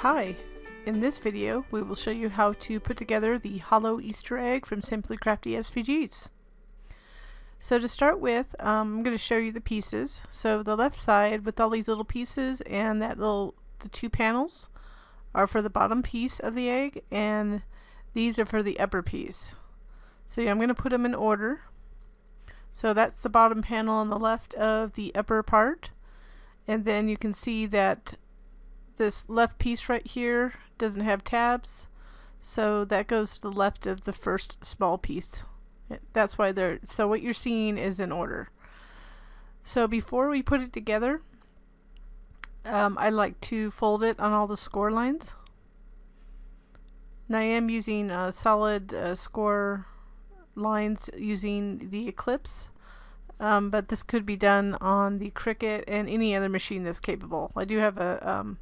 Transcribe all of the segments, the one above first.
Hi! In this video we will show you how to put together the hollow Easter egg from Simply Crafty SVGs. So to start with, I'm going to show you the pieces. So the left side with all these little pieces and the two panels are for the bottom piece of the egg, and these are for the upper piece. So yeah, I'm going to put them in order. So that's the bottom panel on the left of the upper part, and then you can see that this left piece right here doesn't have tabs, so that goes to the left of the first small piece. That's why so what you're seeing is in order. So before we put it together, I like to fold it on all the score lines. And I am using solid score lines using the Eclipse, but this could be done on the Cricut and any other machine that's capable. I do have a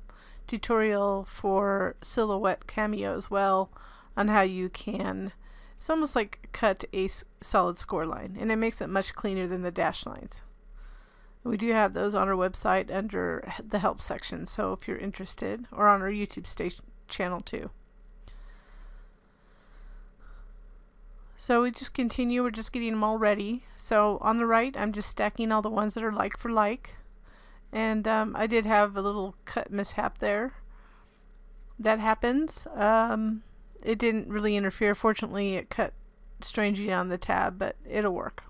tutorial for Silhouette Cameo as well on how you can, it's almost like cut a solid score line, and it makes it much cleaner than the dash lines. We do have those on our website under the help section, so if you're interested, or on our YouTube channel too. So we just continue, we're just getting them all ready. So on the right, I'm just stacking all the ones that are like for like. And I did have a little cut mishap there. That happens. It didn't really interfere. Fortunately, it cut strangely on the tab, but it'll work.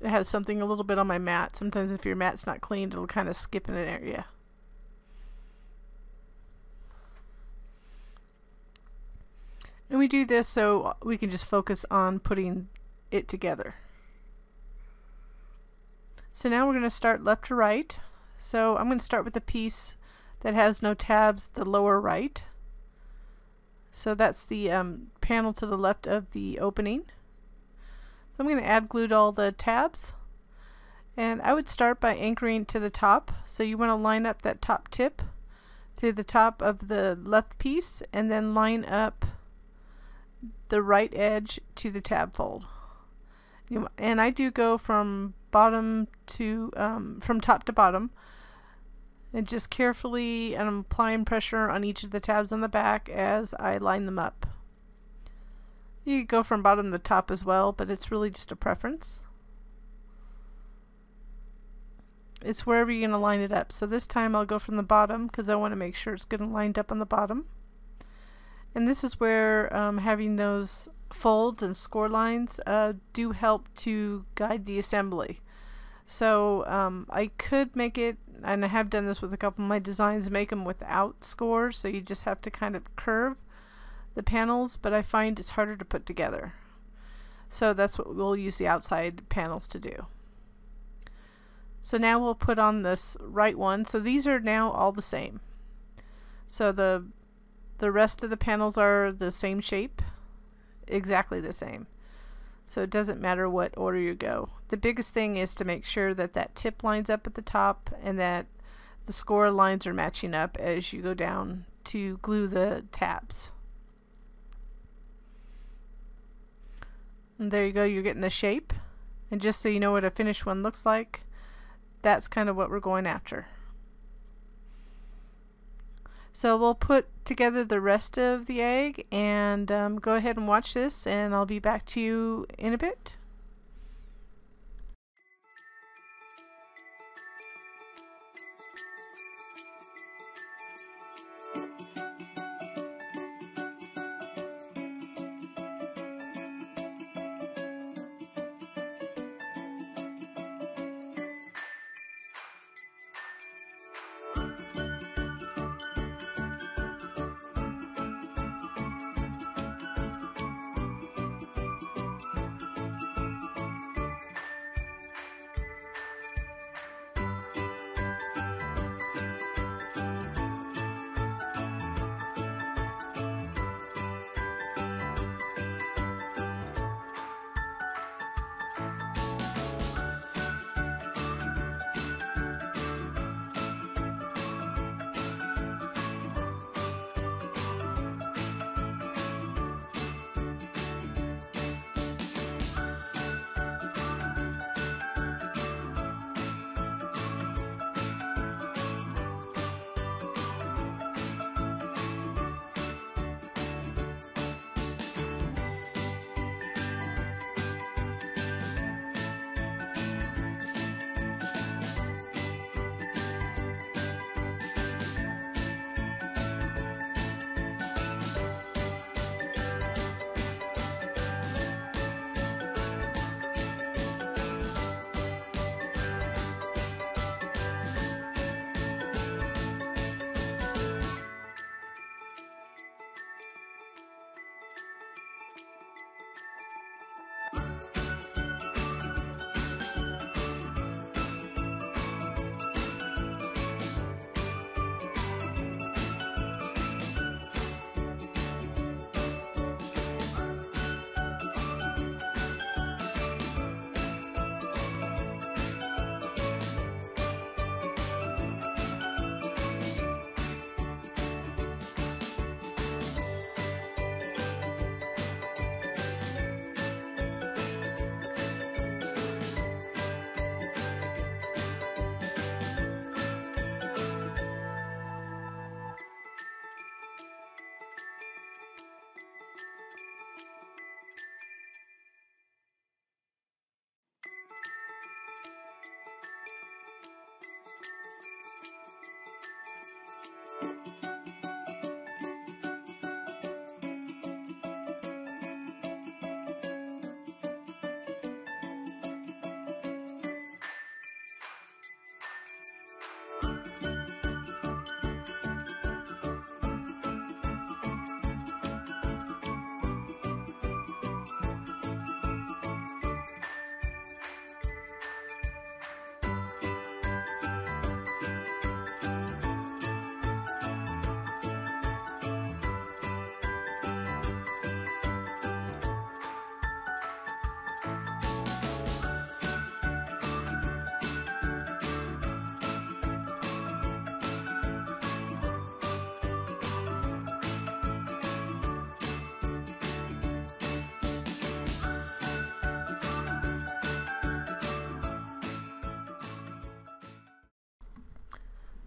It had something a little bit on my mat. Sometimes if your mat's not cleaned, it'll kind of skip in an area. And we do this so we can just focus on putting it together. So now we're going to start left to right. So I'm going to start with the piece that has no tabs, the lower right. So that's the panel to the left of the opening. So I'm going to add glue to all the tabs. And I would start by anchoring to the top. So you want to line up that top tip to the top of the left piece, and then line up the right edge to the tab fold. And I do go from bottom to from top to bottom, and just carefully, and I'm applying pressure on each of the tabs on the back as I line them up. You could go from bottom to top as well, but it's really just a preference. It's wherever you're going to line it up. So this time I'll go from the bottom because I want to make sure it's good and lined up on the bottom. And this is where having those folds and score lines do help to guide the assembly. So I could make it, and I have done this with a couple of my designs, make them without scores, so you just have to kind of curve the panels, but I find it's harder to put together. So that's what we'll use the outside panels to do. So now we'll put on this right one. So these are now all the same. So the rest of the panels are the same shape, exactly the same. So it doesn't matter what order you go. The biggest thing is to make sure that that tip lines up at the top and that the score lines are matching up as you go down to glue the tabs. And there you go, you're getting the shape. And just so you know what a finished one looks like, that's kind of what we're going after. So we'll put together the rest of the egg, and go ahead and watch this, and I'll be back to you in a bit.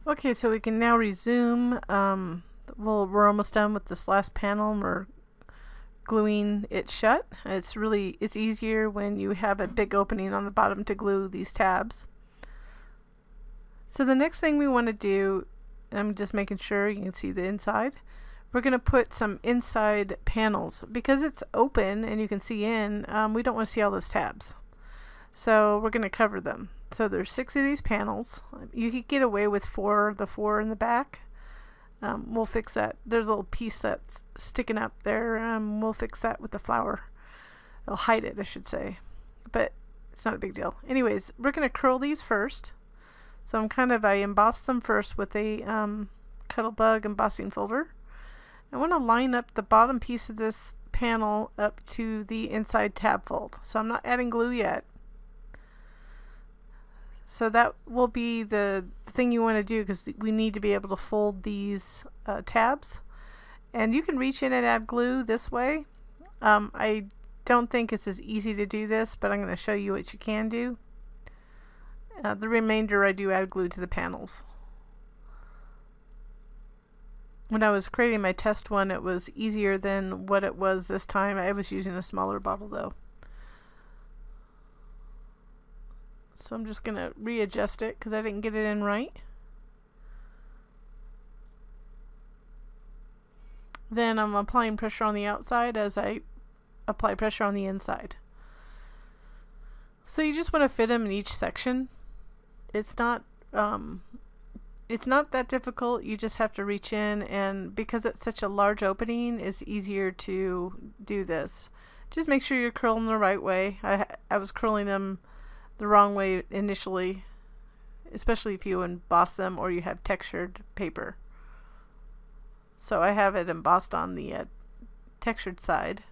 Okay, so we can now resume. Well, we're almost done with this last panel. We're gluing it shut. It's easier when you have a big opening on the bottom to glue these tabs. So the next thing we want to do, and I'm just making sure you can see the inside, we're going to put some inside panels. Because it's open and you can see in, we don't want to see all those tabs. So we're going to cover them. So there's 6 of these panels. You could get away with the four in the back. We'll fix that. There's a little piece that's sticking up there. We'll fix that with the flower. It'll hide it, I should say. But it's not a big deal. Anyways, we're going to curl these first. So I embossed them first with a Cuttlebug embossing folder. I want to line up the bottom piece of this panel up to the inside tab fold. So I'm not adding glue yet. So that will be the thing you want to do, because we need to be able to fold these tabs. And you can reach in and add glue this way. I don't think it's as easy to do this, but I'm going to show you what you can do. The remainder I do add glue to the panels. When I was creating my test one, it was easier than what it was this time. I was using a smaller bottle though. So I'm just going to readjust it because I didn't get it in right. Then I'm applying pressure on the outside as I apply pressure on the inside. So you just want to fit them in each section. It's not that difficult. You just have to reach in, and because it's such a large opening, it's easier to do this. Just make sure you're curling the right way. I was curling them the wrong way initially, especially if you emboss them or you have textured paper. So I have it embossed on the textured side.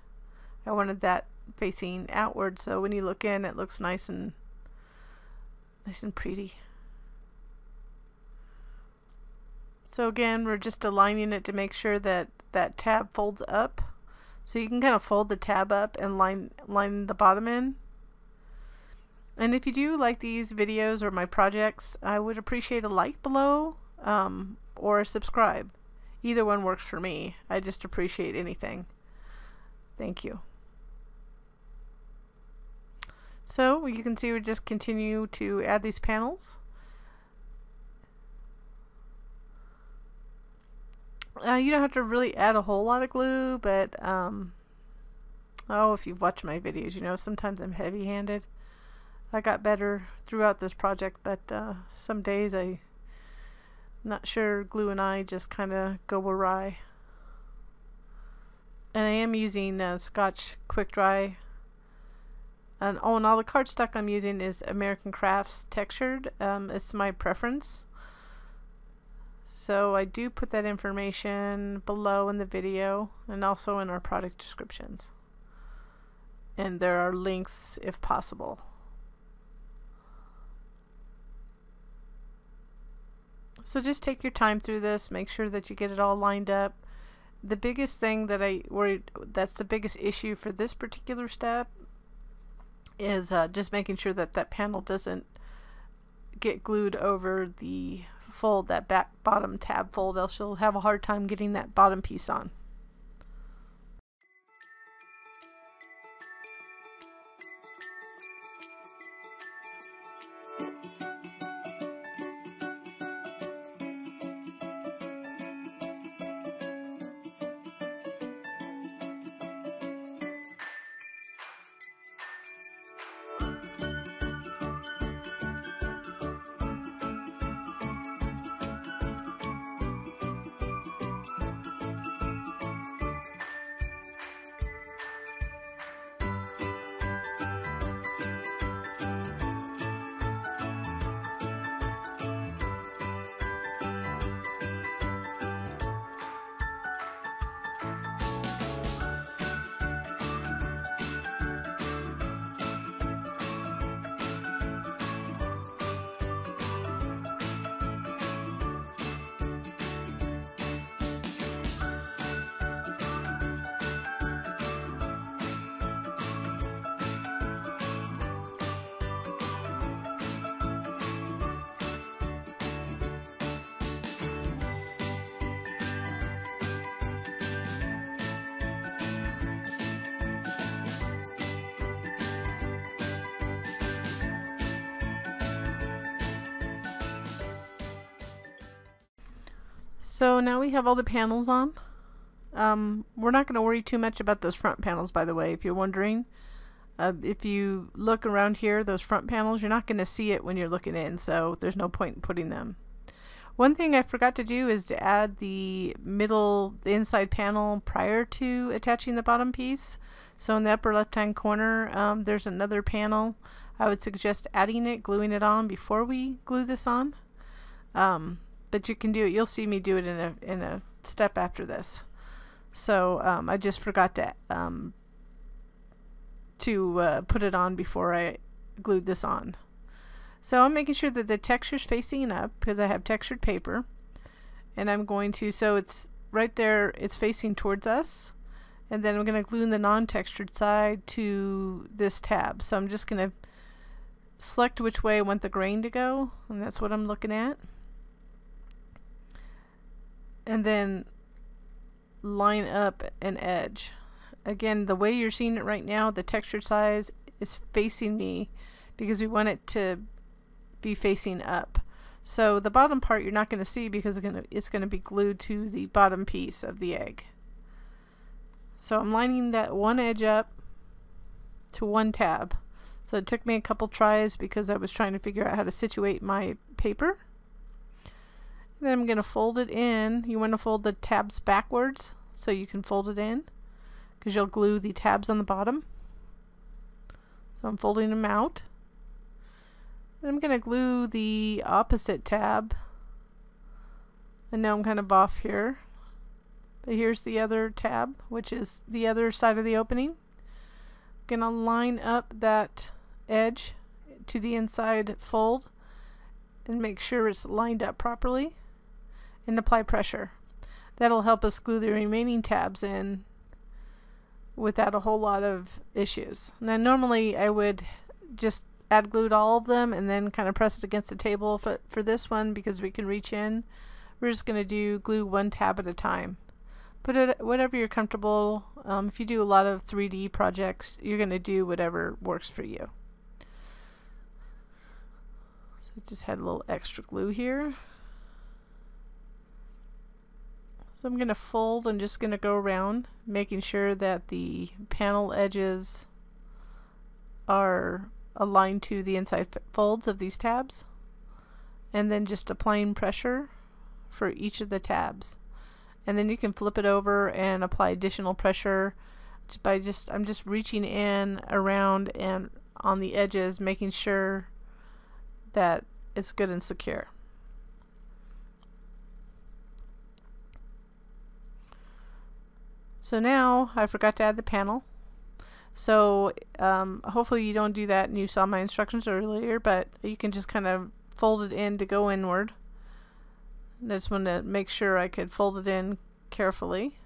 I wanted that facing outward, so when you look in, it looks nice and pretty. So again, we're just aligning it to make sure that that tab folds up. So you can kind of fold the tab up and line the bottom in. And if you do like these videos or my projects, I would appreciate a like below or a subscribe. Either one works for me. I just appreciate anything. Thank you. So you can see we just continue to add these panels. You don't have to really add a whole lot of glue, but if you've watched my videos, you know sometimes I'm heavy-handed. I got better throughout this project, but some days I'm not sure, glue and I just kind of go awry. And I am using Scotch Quick Dry. And all the cardstock I'm using is American Crafts textured. It's my preference. So I do put that information below in the video and also in our product descriptions. And there are links if possible. So just take your time through this, make sure that you get it all lined up. The biggest thing that that's the biggest issue for this particular step is just making sure that that panel doesn't get glued over the fold, that bottom tab fold, else you'll have a hard time getting that bottom piece on. So now we have all the panels on. We're not going to worry too much about those front panels, by the way, if you're wondering. If you look around here, those front panels, you're not going to see it when you're looking in, so there's no point in putting them. One thing I forgot to do is to add the inside panel prior to attaching the bottom piece. So in the upper left hand corner, there's another panel. I would suggest adding it, gluing it on before we glue this on. But you can do it, you'll see me do it in a step after this. So I just forgot to put it on before I glued this on. So I'm making sure that the texture's facing up because I have textured paper, and I'm going to, so it's right there, it's facing towards us, and then I'm going to glue the non-textured side to this tab. So I'm just going to select which way I want the grain to go, and that's what I'm looking at, and then line up an edge. Again, the way you're seeing it right now, the textured side is facing me because we want it to be facing up. So the bottom part you're not going to see because it's going to be glued to the bottom piece of the egg. So I'm lining that one edge up to one tab. So it took me a couple tries because I was trying to figure out how to situate my paper. And then I'm going to fold it in. You want to fold the tabs backwards so you can fold it in, because you'll glue the tabs on the bottom. So I'm folding them out. Then I'm going to glue the opposite tab. And now I'm kind of off here. But here's the other tab, which is the other side of the opening. I'm going to line up that edge to the inside fold and make sure it's lined up properly, and apply pressure. That'll help us glue the remaining tabs in without a whole lot of issues. Now normally I would just add glue to all of them and then kind of press it against the table. For this one, because we can reach in, we're just going to do glue one tab at a time. Put it whatever you're comfortable. If you do a lot of 3D projects, you're going to do whatever works for you. So just had a little extra glue here. So I'm going to fold and just going to go around, making sure that the panel edges are aligned to the inside folds of these tabs, and then just applying pressure for each of the tabs. And then you can flip it over and apply additional pressure by I'm just reaching in around and on the edges, making sure that it's good and secure. So now I forgot to add the panel. So hopefully you don't do that and you saw my instructions earlier, but you can just kind of fold it in to go inward. I just want to make sure I could fold it in carefully.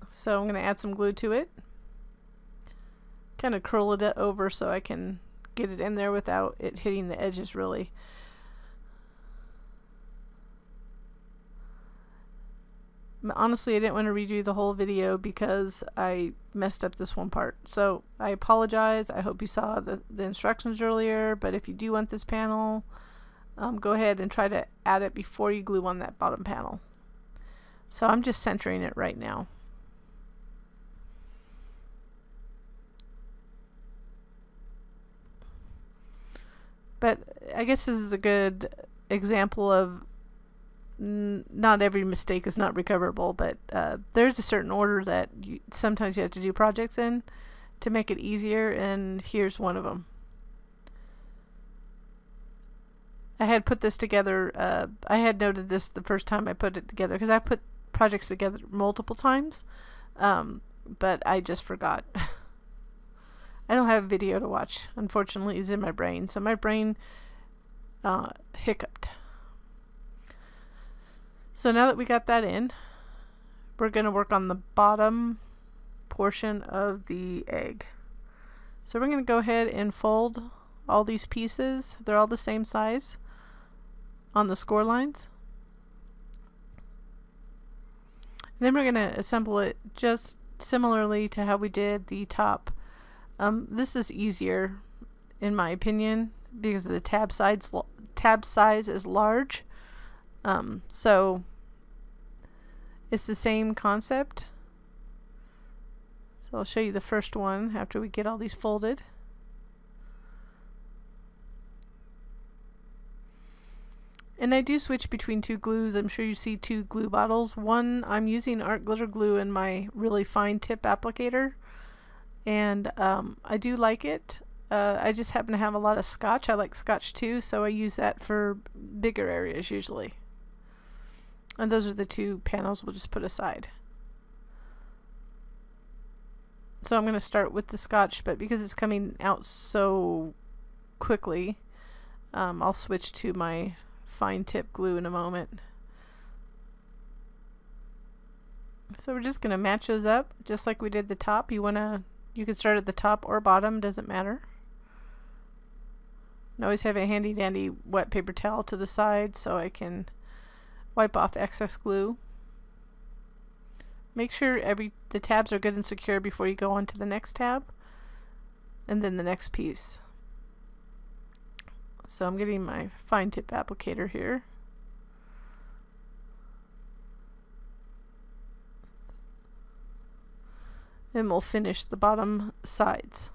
So I'm going to add some glue to it. Kind of curl it over so I can get it in there without it hitting the edges really. Honestly, I didn't want to redo the whole video because I messed up this one part. So I apologize. I hope you saw the instructions earlier, but if you do want this panel, go ahead and try to add it before you glue on that bottom panel. So I'm just centering it right now. But I guess this is a good example of not every mistake is not recoverable, but there's a certain order that sometimes you have to do projects in to make it easier, and here's one of them. I had put this together, I had noted this the first time I put it together because I put projects together multiple times, but I just forgot. I don't have a video to watch, unfortunately. It's in my brain, so my brain hiccuped. So now that we got that in, we're going to work on the bottom portion of the egg. So we're going to go ahead and fold all these pieces. They're all the same size on the score lines. And then we're going to assemble it just similarly to how we did the top. This is easier in my opinion because of the tab tab size is large. So it's the same concept. So I'll show you the first one after we get all these folded. And I do switch between two glues. I'm sure you see two glue bottles. One, I'm using art glitter glue in my really fine tip applicator, and I do like it. I just happen to have a lot of scotch. I like scotch too, so I use that for bigger areas usually. And those are the two panels we'll just put aside. So I'm going to start with the scotch, but because it's coming out so quickly, I'll switch to my fine tip glue in a moment. So we're just going to match those up just like we did the top. You can start at the top or bottom, doesn't matter. And always have a handy dandy wet paper towel to the side so I can wipe off excess glue. Make sure the tabs are good and secure before you go on to the next tab and then the next piece. So I'm getting my fine tip applicator here. And we'll finish the bottom sides.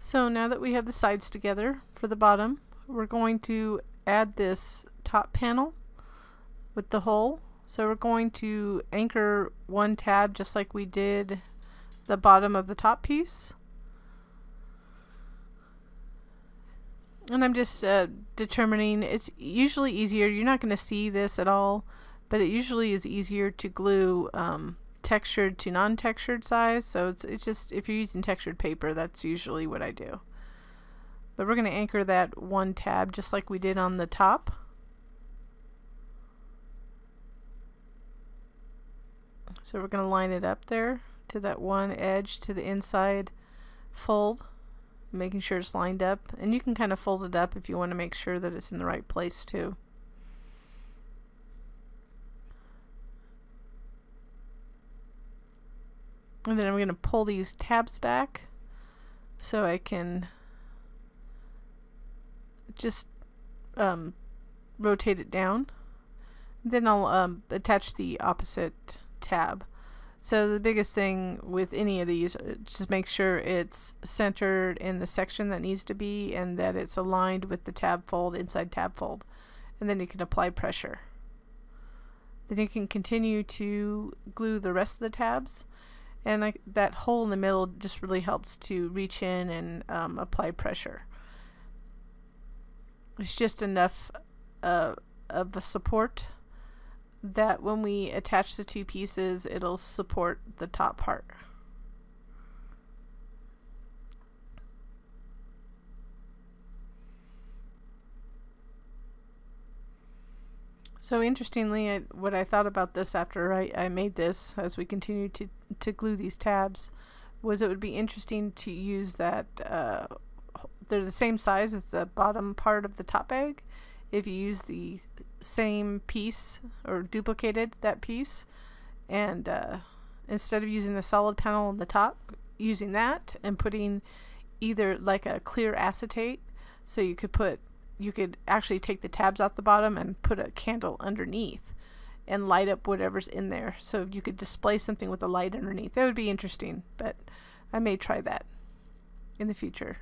So now that we have the sides together for the bottom, we're going to add this top panel with the hole. So we're going to anchor one tab just like we did the bottom of the top piece. And I'm just determining, it's usually easier, you're not going to see this at all, but it usually is easier to glue textured to non-textured size. So it's just, if you're using textured paper, that's usually what I do. But we're going to anchor that one tab just like we did on the top. So we're going to line it up there to that one edge to the inside fold, making sure it's lined up. And you can kind of fold it up if you want to make sure that it's in the right place too. And then I'm going to pull these tabs back so I can just rotate it down. Then I'll attach the opposite tab. So the biggest thing with any of these, just make sure it's centered in the section that needs to be and that it's aligned with the tab fold, inside tab fold. And then you can apply pressure. Then you can continue to glue the rest of the tabs. And that hole in the middle just really helps to reach in and apply pressure. It's just enough of a support that when we attach the two pieces, it'll support the top part. So interestingly, what I thought about this after I made this, as we continue to glue these tabs, was it would be interesting to use that, they're the same size as the bottom part of the top bag. If you use the same piece or duplicated that piece, and instead of using the solid panel on the top, using that and putting either like a clear acetate, so you could actually take the tabs out the bottom and put a candle underneath and light up whatever's in there. So you could display something with a light underneath. That would be interesting, but I may try that in the future.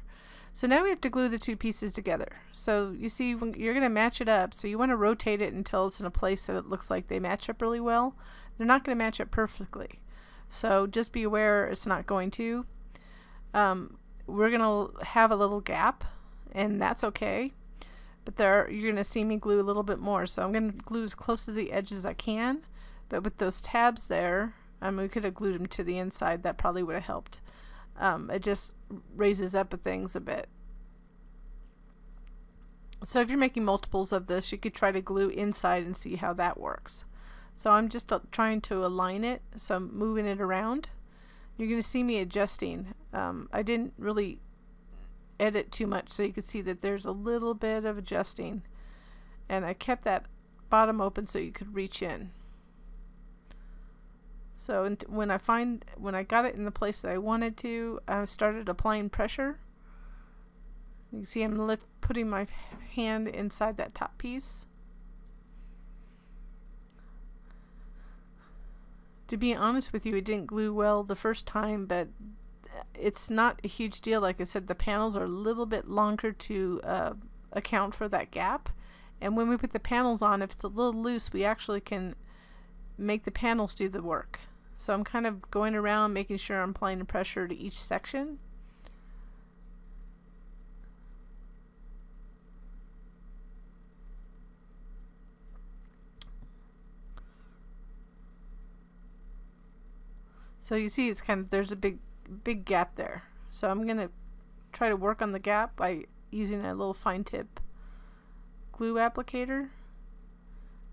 So now we have to glue the two pieces together. So you see, when you're going to match it up, so you want to rotate it until it's in a place that it looks like they match up really well. They're not going to match up perfectly. So just be aware it's not going to. We're going to have a little gap, and that's okay. But you're going to see me glue a little bit more. So I'm going to glue as close to the edge as I can. But with those tabs there, we could have glued them to the inside. That probably would have helped. It just raises up things a bit. So if you're making multiples of this, you could try to glue inside and see how that works. So I'm just trying to align it, so I'm moving it around. You're going to see me adjusting. I didn't really edit too much, so you can see that there's a little bit of adjusting, and I kept that bottom open so you could reach in. So when I got it in the place that I wanted to, I started applying pressure. You can see I'm putting my hand inside that top piece. To be honest with you, it didn't glue well the first time, but it's not a huge deal. Like I said, the panels are a little bit longer to account for that gap. And when we put the panels on, if it's a little loose, we actually can make the panels do the work. So I'm kind of going around making sure I'm applying the pressure to each section. So you see it's there's a big gap there. So I'm going to try to work on the gap by using a little fine tip glue applicator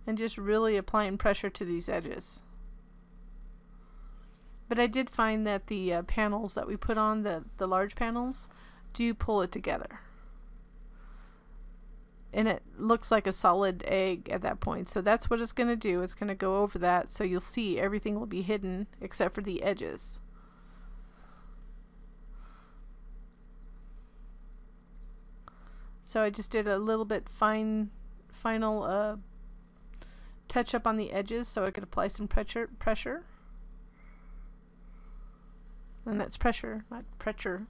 and just really applying pressure to these edges. But I did find that the panels that we put on, the large panels, do pull it together. And it looks like a solid egg at that point. So that's what it's going to do. It's going to go over that, so you'll see everything will be hidden except for the edges. So I just did a little bit final touch up on the edges so I could apply some pressure. And that's pressure, not pressure.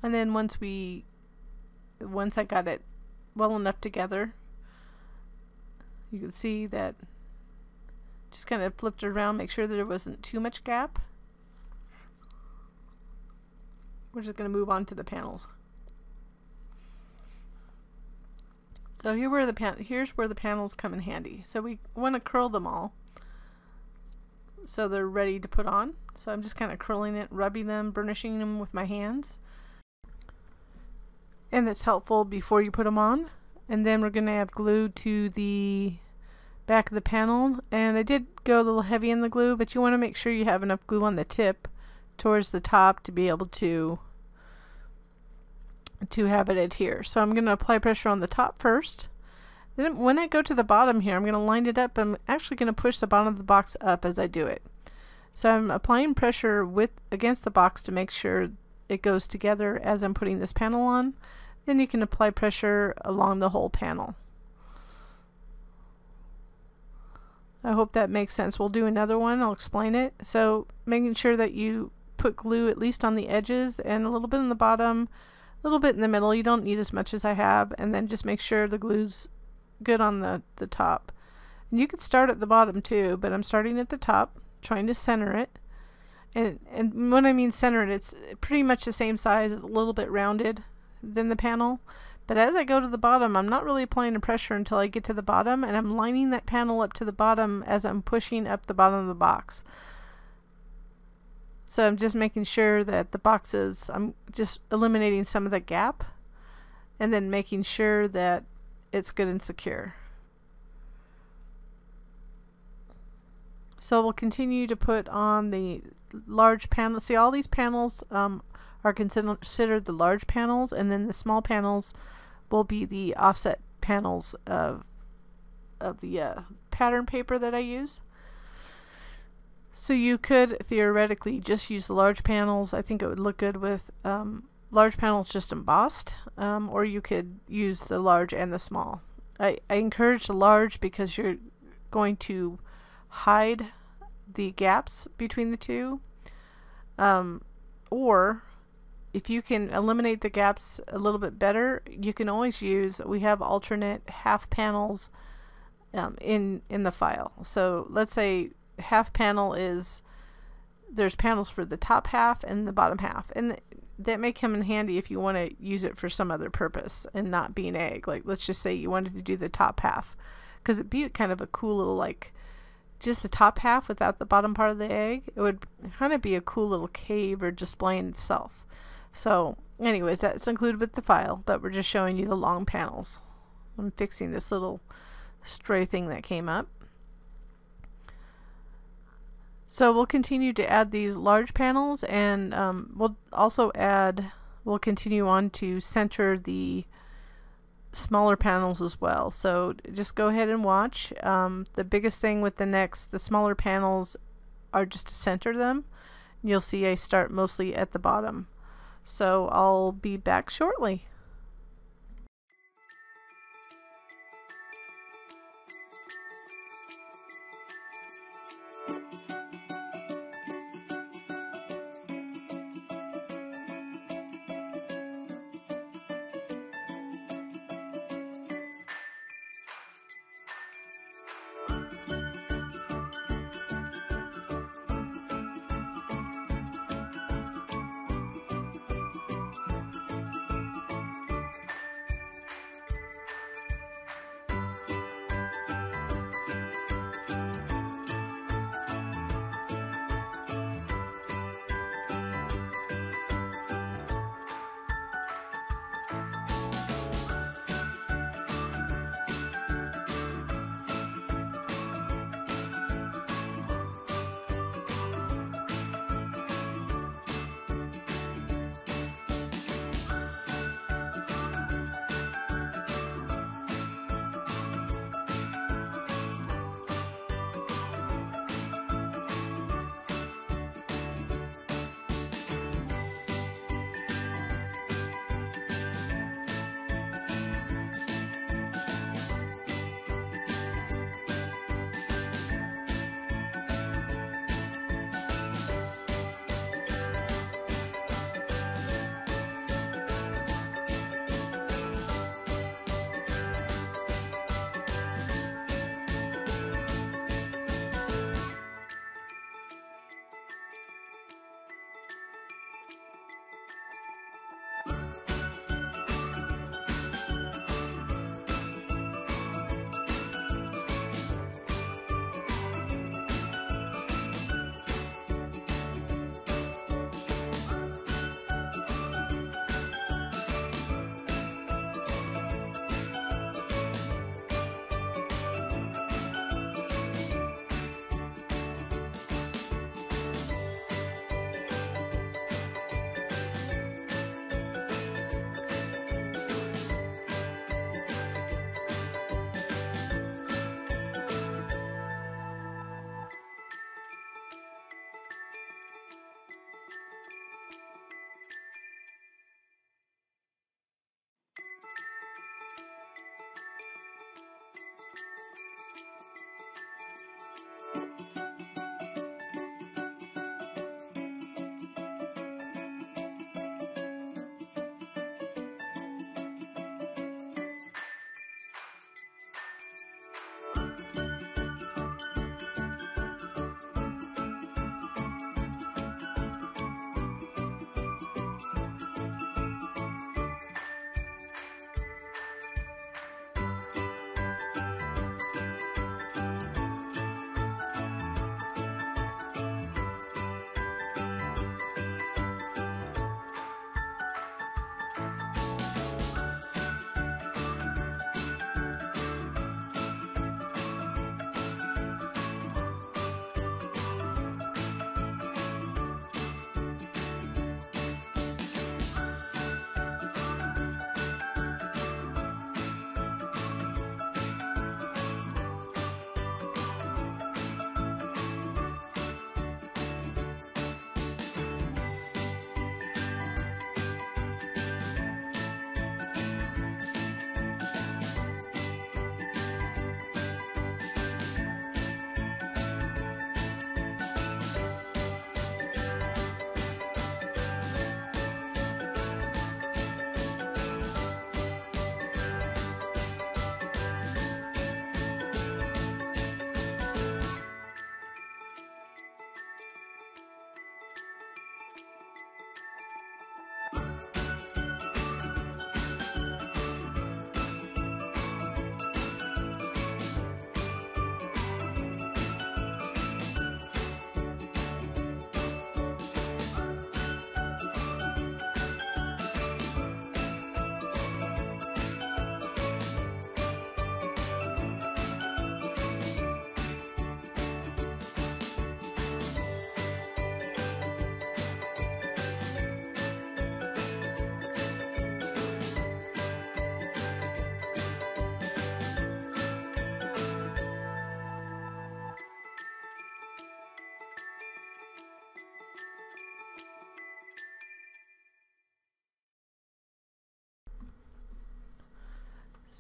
And then once I got it well enough together, you can see that just kind of flipped it around, make sure that there wasn't too much gap. We're just going to move on to the panels. So here's where the panels come in handy. So we want to curl them all so they're ready to put on. So I'm just kind of curling it, rubbing them, burnishing them with my hands. And that's helpful before you put them on. And then we're going to add glue to the back of the panel. And I did go a little heavy in the glue, but you want to make sure you have enough glue on the tip towards the top to be able to have it adhere. So I'm going to apply pressure on the top first. Then when I go to the bottom here, I'm going to line it up. I'm actually going to push the bottom of the box up as I do it. So I'm applying pressure against the box to make sure it goes together as I'm putting this panel on. Then you can apply pressure along the whole panel. I hope that makes sense. We'll do another one. I'll explain it. So making sure that you put glue at least on the edges and a little bit in the bottom, a little bit in the middle. You don't need as much as I have. And then just make sure the glue's good on the top. And you could start at the bottom too, but I'm starting at the top, trying to center it. And when I mean center it, it's pretty much the same size, a little bit rounded than the panel. But as I go to the bottom, I'm not really applying the pressure until I get to the bottom, and I'm lining that panel up to the bottom as I'm pushing up the bottom of the box. So I'm just making sure that the boxes, I'm just eliminating some of the gap and then making sure that it's good and secure. So we'll continue to put on the large panel. See, all these panels are considered the large panels, and then the small panels will be the offset panels of the pattern paper that I use. So you could theoretically just use the large panels. I think it would look good with large panels just embossed, or you could use the large and the small. I encourage the large because you're going to hide the gaps between the two, or if you can eliminate the gaps a little bit better, you can always use, we have alternate half panels in the file. So let's say half panel is, there's panels for the top half and the bottom half, and that may come in handy if you want to use it for some other purpose and not be an egg. Like, let's just say you wanted to do the top half, because it'd be kind of a cool little, like, just the top half without the bottom part of the egg. It would kind of be a cool little cave or display in itself. So anyways, that's included with the file, but we're just showing you the long panels. I'm fixing this little stray thing that came up. So we'll continue to add these large panels, and we'll continue on to center the smaller panels as well. So just go ahead and watch. The biggest thing with the smaller panels are just to center them. You'll see I start mostly at the bottom. So I'll be back shortly.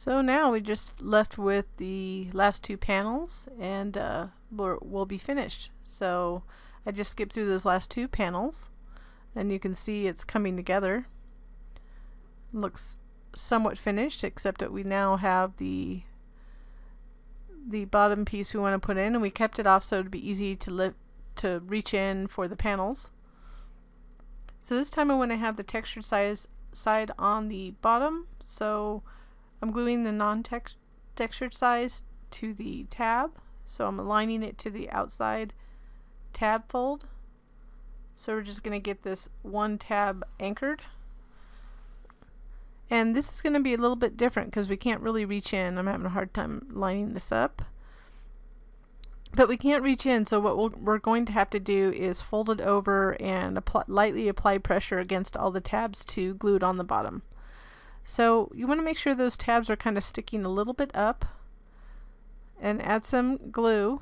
So now we just left with the last two panels, and we'll be finished. So I just skipped through those last two panels, and you can see it's coming together. Looks somewhat finished, except that we now have the bottom piece we want to put in, and we kept it off so it'd be easy to reach in for the panels. So this time I want to have the textured side on the bottom, so I'm gluing the non-textured side to the tab, so I'm aligning it to the outside tab fold. So we're just going to get this one tab anchored. And this is going to be a little bit different because we can't really reach in. I'm having a hard time lining this up. But we can't reach in, so what we're going to have to do is fold it over and lightly apply pressure against all the tabs to glue it on the bottom. So you want to make sure those tabs are kind of sticking a little bit up, and add some glue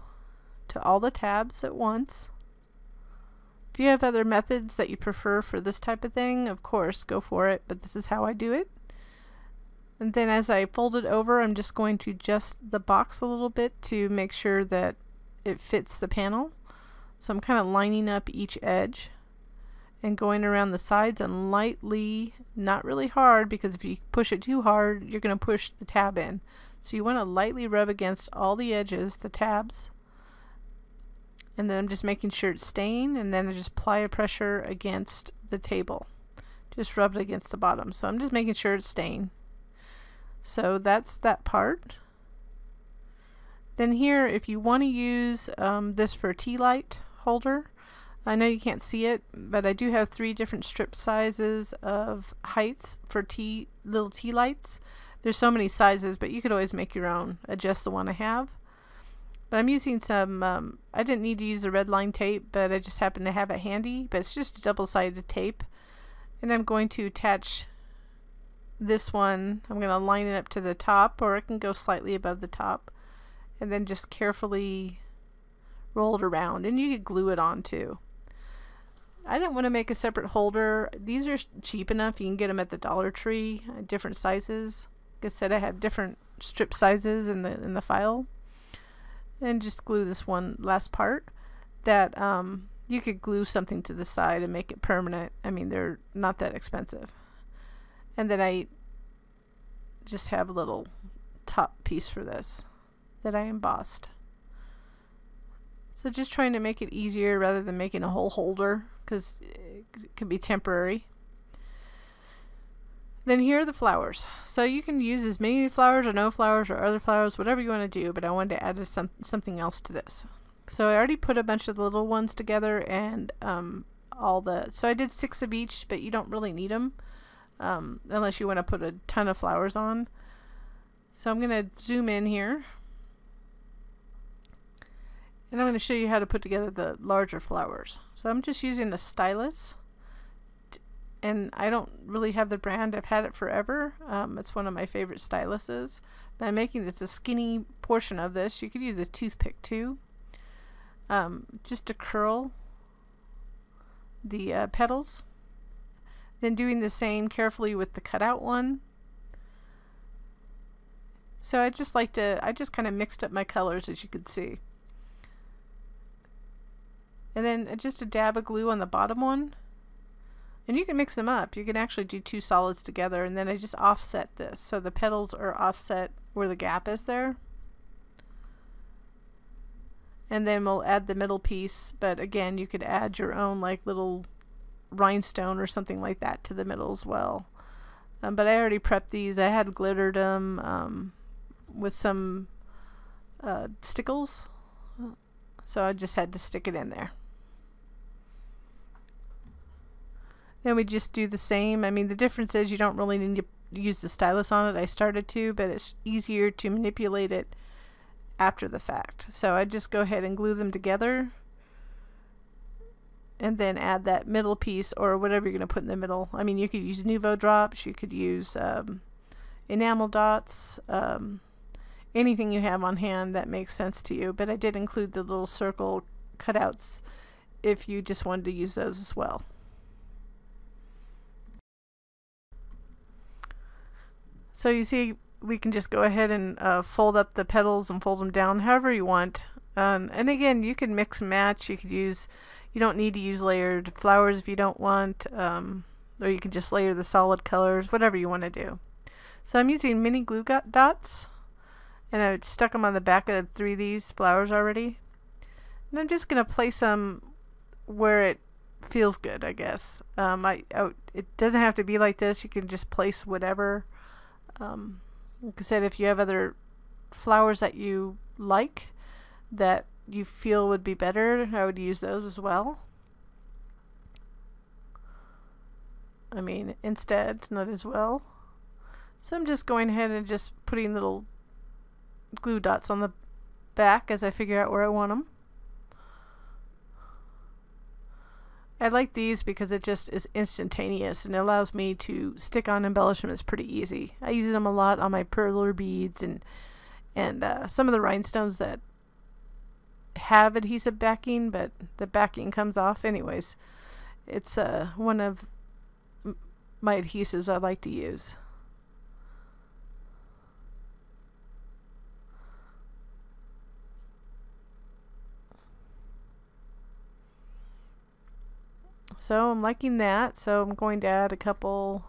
to all the tabs at once. If you have other methods that you prefer for this type of thing, of course, go for it, but this is how I do it. And then as I fold it over, I'm just going to adjust the box a little bit to make sure that it fits the panel. So I'm kind of lining up each edge and going around the sides and lightly, not really hard, because if you push it too hard, you're going to push the tab in. So you want to lightly rub against all the edges, the tabs. And then I'm just making sure it's staying, and then I just apply a pressure against the table. Just rub it against the bottom. So I'm just making sure it's staying. So that's that part. Then here, if you want to use this for a Tealight holder, I know you can't see it, but I do have 3 different strip sizes of heights for little Tealights. There's so many sizes, but you could always make your own, adjust the one I have. But I'm using some, I didn't need to use the red line tape, but I just happen to have it handy. But it's just double-sided tape. And I'm going to attach this one. I'm going to line it up to the top, or it can go slightly above the top. And then just carefully roll it around. And you could glue it on too. I didn't want to make a separate holder. These are cheap enough. You can get them at the Dollar Tree, different sizes. Like I said, I have different strip sizes in the file. And just glue this one last part that you could glue something to the side and make it permanent. I mean, they're not that expensive. And then I just have a little top piece for this that I embossed. So just trying to make it easier rather than making a whole holder, because it could be temporary. Then here are the flowers. So you can use as many flowers or no flowers or other flowers, whatever you want to do, but I wanted to add something else to this. So I already put a bunch of the little ones together, and so I did 6 of each, but you don't really need them unless you want to put a ton of flowers on. So I'm going to zoom in here, and I'm going to show you how to put together the larger flowers. So I'm just using a stylus. And I don't really have the brand. I've had it forever. It's one of my favorite styluses. But I'm making this a skinny portion of this. You could use a toothpick too. Just to curl the petals. Then doing the same carefully with the cutout one. So I just kind of mixed up my colors, as you can see. And then just a dab of glue on the bottom one. And you can mix them up. You can actually do 2 solids together, and then I just offset this. So the petals are offset where the gap is there. And then we'll add the middle piece, but again, you could add your own like little rhinestone or something like that to the middle as well. But I already prepped these. I had glittered them with some stickles. So I just had to stick it in there. Then we just do the same. I mean, the difference is you don't really need to use the stylus on it. I started to, but it's easier to manipulate it after the fact. So I just go ahead and glue them together, and then add that middle piece or whatever you're going to put in the middle. I mean, you could use Nuvo drops, you could use enamel dots, anything you have on hand that makes sense to you. But I did include the little circle cutouts if you just wanted to use those as well. So you see we can just go ahead and fold up the petals and fold them down however you want. And again, you can mix and match. You don't need to use layered flowers if you don't want, or you can just layer the solid colors, whatever you want to do. So I'm using mini glue dots, and I stuck them on the back of 3 of these flowers already. And I'm just going to place them where it feels good, I guess. It doesn't have to be like this. You can just place whatever. Like I said, if you have other flowers that you like that you feel would be better, I would use those as well. I mean, instead, not as well. So I'm just going ahead and just putting little glue dots on the back as I figure out where I want them. I like these because it just is instantaneous and it allows me to stick on embellishments pretty easy. I use them a lot on my perler beads and some of the rhinestones that have adhesive backing, but the backing comes off anyways. It's one of my adhesives I like to use. So I'm liking that, so I'm going to add a couple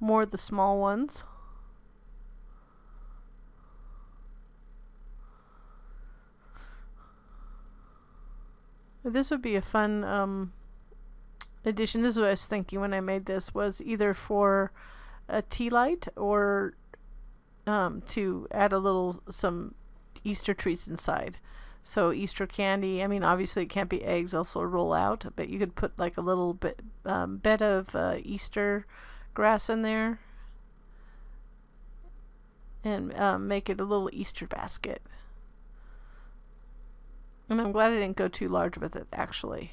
more of the small ones. This would be a fun addition. This is what I was thinking when I made this, was either for a tea light or to add some Easter treats inside. So Easter candy, I mean obviously it can't be eggs, else it'll roll out, but you could put like a little bit bed of Easter grass in there and make it a little Easter basket. And I'm glad I didn't go too large with it, actually.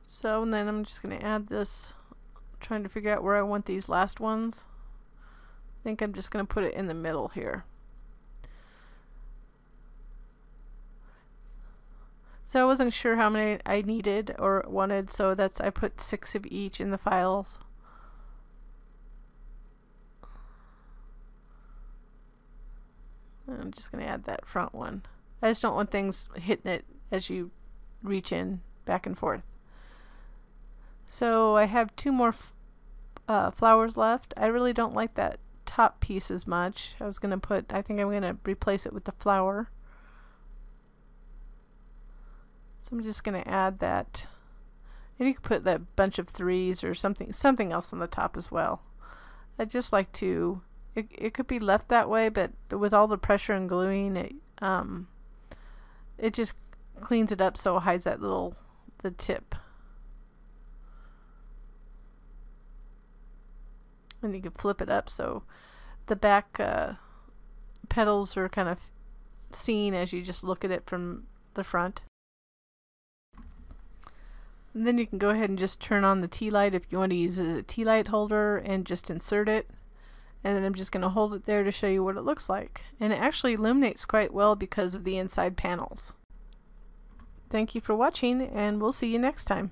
So, and then I'm just going to add this, trying to figure out where I want these last ones. I think I'm just going to put it in the middle here. So I wasn't sure how many I needed or wanted, so I put 6 of each in the files. I'm just going to add that front one. I just don't want things hitting it as you reach in back and forth. So I have 2 more flowers left. I really don't like that top piece as much. I think I'm going to replace it with the flower. So I'm just going to add that. And you could put that bunch of 3s or something else on the top as well. I just like to, it could be left that way, but with all the pressure and gluing, it just cleans it up so it hides that the tip. And you can flip it up so the back petals are kind of seen as you just look at it from the front. And then you can go ahead and just turn on the tea light if you want to use it as a tea light holder and just insert it. And then I'm just going to hold it there to show you what it looks like. And it actually illuminates quite well because of the inside panels. Thank you for watching, and we'll see you next time.